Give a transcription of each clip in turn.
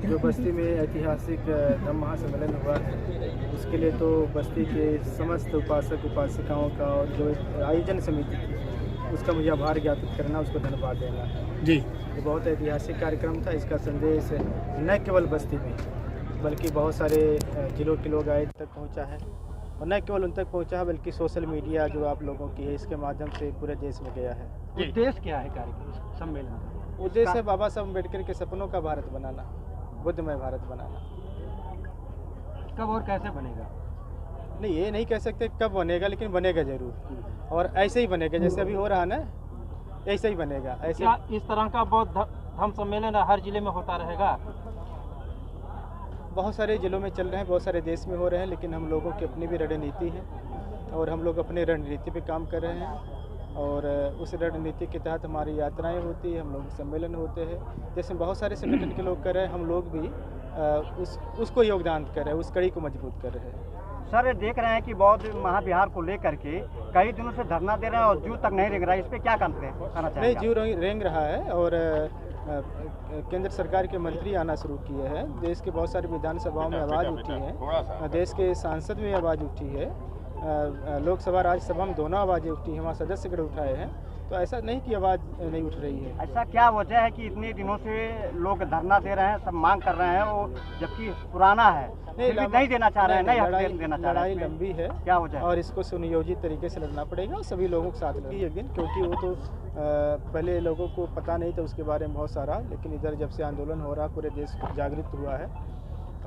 जो बस्ती में ऐतिहासिक धम्म महासम्मेलन हुआ है, उसके लिए तो बस्ती के समस्त उपासक उपासिकाओं का और जो आयोजन समिति थी उसका मुझे आभार ज्ञापित करना, उसको धन्यवाद देना है जी। ये बहुत ऐतिहासिक कार्यक्रम था। इसका संदेश न केवल बस्ती में बल्कि बहुत सारे जिलों के लोग आए तक पहुंचा है, और न केवल उन तक पहुंचा है बल्कि सोशल मीडिया जो आप लोगों की है इसके माध्यम से पूरे देश में गया है। उद्देश्य क्या है कार्यक्रम सम्मेलन का? उद्देश्य है बाबा साहब अम्बेडकर के सपनों का भारत बनाना, बुद्धमय भारत बनाना। कब और कैसे बनेगा? नहीं, ये नहीं कह सकते कब बनेगा, लेकिन बनेगा जरूर, और ऐसे ही बनेगा जैसे अभी हो रहा ना, ऐसे ही बनेगा। ऐसे क्या इस तरह का बौद्ध धम्म सम्मेलन हर जिले में होता रहेगा? बहुत सारे जिलों में चल रहे हैं, बहुत सारे देश में हो रहे हैं, लेकिन हम लोगों की अपनी भी रणनीति है और हम लोग अपने रणनीति पे काम कर रहे हैं, और उस रणनीति के तहत हमारी यात्राएं होती है, हम लोग सम्मेलन होते हैं, जैसे बहुत सारे संगठन के लोग कर रहे हैं, हम लोग भी उसको योगदान कर रहे हैं, उस कड़ी को मजबूत कर रहे हैं। सर, देख रहे हैं कि बौद्ध महाविहार को लेकर के कई दिनों से धरना दे रहे हैं और जू तक नहीं रेंग रहा है, इस पर क्या कहना चाहेंगे? नहीं, जू रेंग रहा है, और केंद्र सरकार के मंत्री आना शुरू किए हैं, देश के बहुत सारी विधानसभाओं में आवाज़ उठी है, देश के सांसद में आवाज़ उठी है, लोकसभा राज्यसभा में दोनों आवाज़ें उठी हैं, वहाँ सदस्यगण उठाए हैं, तो ऐसा नहीं कि आवाज़ नहीं उठ रही है। ऐसा क्या वजह है कि इतने दिनों से लोग धरना दे रहे हैं, सब मांग कर रहे हैं, वो जबकि पुराना है, नहीं देना चाह रहे हैं, नहीं देना चाह रहे हैं? लड़ाई लंबी है, क्या वजह है? और इसको सुनियोजित तरीके से लड़ना पड़ेगा, और सभी लोगों के साथ लड़ेगी एक दिन, क्योंकि वो तो पहले लोगों को पता नहीं था उसके बारे में बहुत सारा, लेकिन इधर जब से आंदोलन हो रहा पूरे देश जागृत हुआ है,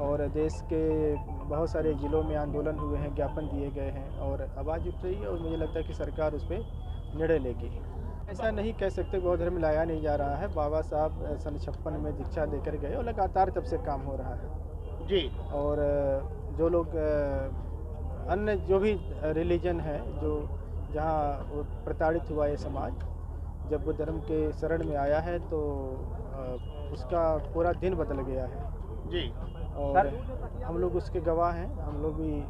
और देश के बहुत सारे ज़िलों में आंदोलन हुए हैं, ज्ञापन दिए गए हैं, और आवाज़ उठ रही है, और मुझे लगता है कि सरकार उस पर निर्णय लेगी। ऐसा नहीं कह सकते बौद्ध धर्म लाया नहीं जा रहा है, बाबा साहब सन 56 में दीक्षा लेकर गए, और लगातार तब से काम हो रहा है जी। और जो लोग अन्य जो भी रिलीजन है, जो जहाँ प्रताड़ित हुआ ये समाज, जब बुद्ध धर्म के शरण में आया है तो उसका पूरा दिन बदल गया है जी। और हम लोग उसके गवाह हैं, हम लोग भी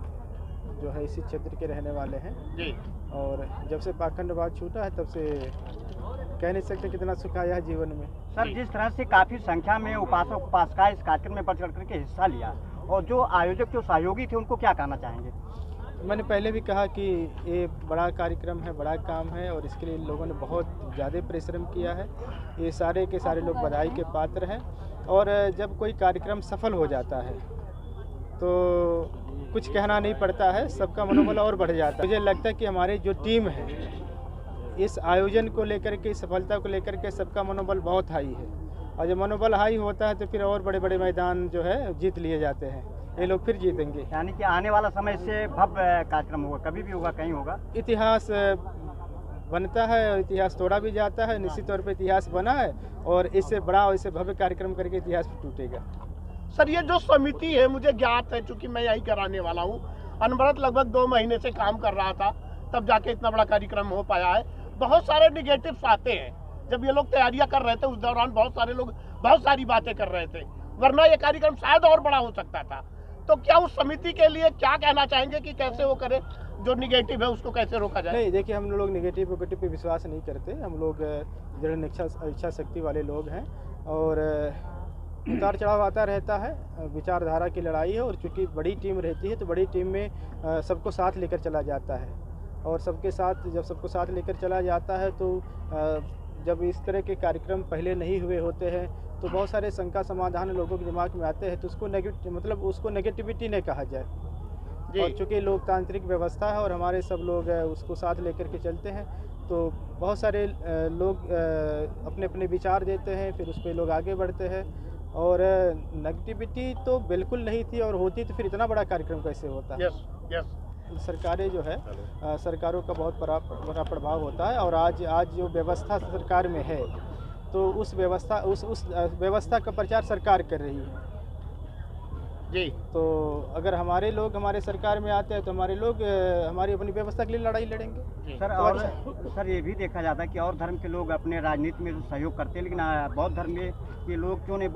जो है इसी क्षेत्र के रहने वाले हैं जी। और जब से पाखंडवाद छूटा है तब से कह नहीं सकते कितना सुख आया है जीवन में। सर, जिस तरह से काफ़ी संख्या में उपासक उपासिकाएं इस कार्यक्रम में बढ़ चढ़ करके हिस्सा लिया, और जो आयोजक जो सहयोगी थे उनको क्या कहना चाहेंगे? मैंने पहले भी कहा कि ये बड़ा कार्यक्रम है, बड़ा काम है, और इसके लिए लोगों ने बहुत ज़्यादा परिश्रम किया है। ये सारे के सारे लोग बधाई के पात्र हैं, और जब कोई कार्यक्रम सफल हो जाता है तो कुछ कहना नहीं पड़ता है, सबका मनोबल और बढ़ जाता है। मुझे लगता है कि हमारी जो टीम है इस आयोजन को लेकर के, सफलता को लेकर के सबका मनोबल बहुत हाई है, और जब मनोबल हाई होता है तो फिर और बड़े बड़े मैदान जो है जीत लिए जाते हैं, ये लोग फिर जीतेंगे। यानी कि आने वाला समय से भव्य कार्यक्रम होगा, कभी भी होगा, कहीं होगा। इतिहास बनता है और इतिहास तोड़ा भी जाता है, निश्चित तौर पे इतिहास बना है, और इससे बड़ा और इससे भव्य कार्यक्रम करके इतिहास टूटेगा। सर, ये जो समिति है मुझे ज्ञात है, चूंकि मैं यही कराने वाला हूँ, अनवरत लगभग 2 महीने से काम कर रहा था, तब जाके इतना बड़ा कार्यक्रम हो पाया है। बहुत सारे निगेटिव्स आते हैं, जब ये लोग तैयारियां कर रहे थे उस दौरान बहुत सारे लोग बहुत सारी बातें कर रहे थे, वरना ये कार्यक्रम शायद और बड़ा हो सकता था। तो क्या उस समिति के लिए क्या कहना चाहेंगे कि कैसे वो करे, जो निगेटिव है उसको कैसे रोका जाए? नहीं, देखिए, हम लोग निगेटिव विगेटिव पे विश्वास नहीं करते, हम लोग दृढ़ इच्छा शक्ति वाले लोग हैं, और उतार चढ़ाव आता रहता है, विचारधारा की लड़ाई है, और चूंकि बड़ी टीम रहती है तो बड़ी टीम में सबको साथ लेकर चला जाता है, और सबके साथ जब सबको साथ लेकर चला जाता है तो जब इस तरह के कार्यक्रम पहले नहीं हुए होते हैं तो बहुत सारे शंका समाधान लोगों के दिमाग में आते हैं, तो उसको उसको नेगेटिविटी नहीं कहा जाए। और चूँकि लोकतांत्रिक व्यवस्था है और हमारे सब लोग उसको साथ लेकर के चलते हैं, तो बहुत सारे लोग अपने अपने विचार देते हैं, फिर उस पर लोग आगे बढ़ते हैं, और नेगेटिविटी तो बिल्कुल नहीं थी, और होती तो फिर इतना बड़ा कार्यक्रम कैसे होता है। यस। सरकारें जो है सरकारों का बहुत बड़ा प्रभाव होता है, और आज जो व्यवस्था सरकार में है तो उस व्यवस्था का प्रचार सरकार कर रही है जी। तो अगर हमारे लोग हमारे सरकार में आते हैं तो हमारे लोग हमारी अपनी व्यवस्था के लिए लड़ाई लड़ेंगे। सर, और सर ये भी देखा जाता है कि और धर्म के लोग अपने राजनीति में सहयोग करते हैं, लेकिन बौद्ध धर्म के लोग क्यों नहीं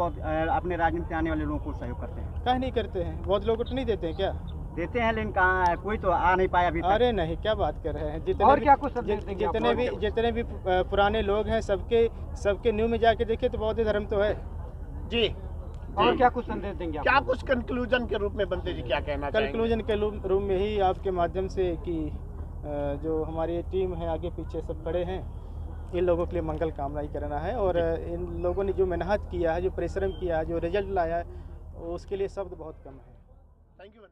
अपने राजनीति में आने वाले लोगों को सहयोग करते हैं? कहीं नहीं करते हैं, बहुत लोग वोट नहीं देते हैं क्या? देते हैं, लेकिन कहाँ है, कोई तो आ नहीं पाया अभी तक। अरे नहीं, क्या बात कर रहे हैं। और क्या कुछ संदेश देंगे आप? जितने भी पुराने लोग हैं, सबके न्यू में जाके देखे तो बौद्ध धर्म तो है जी। और क्या कुछ संदेश देंगे आप? क्या कुछ कंक्लूजन के रूप में बनते जी क्या कहना चाहेंगे? कंक्लूजन के रूम में ही आपके माध्यम से कि जो हमारी टीम है आगे पीछे सब खड़े हैं, इन लोगों के लिए मंगल कामना ही करना है। और इन लोगों ने जो मेहनत किया है, जो परिश्रम किया है, जो रिजल्ट लाया है, उसके लिए शब्द बहुत कम है। Thank you.